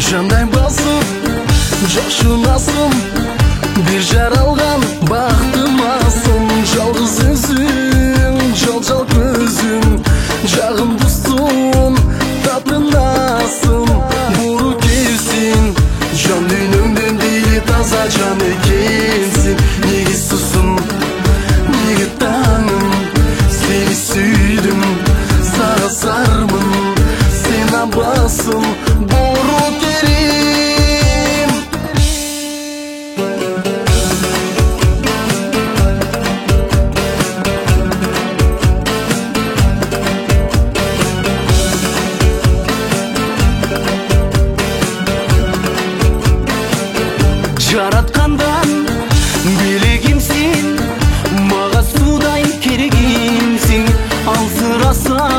Жандай басып жашынасың, бир жаралган бактымасың. Жалгыз өзүң, жал көзүң, жагым дустун татынасың. Буру келсин, жан дүйнөңдөн дейли таза жан экенсиң. Нигизсизсиң, неге таңым, сени сүйдүм, сага зармын, сен абасың. Буру керим, жараткандан белегимсиң, мага суудайын керегимсиң. Алсырасаң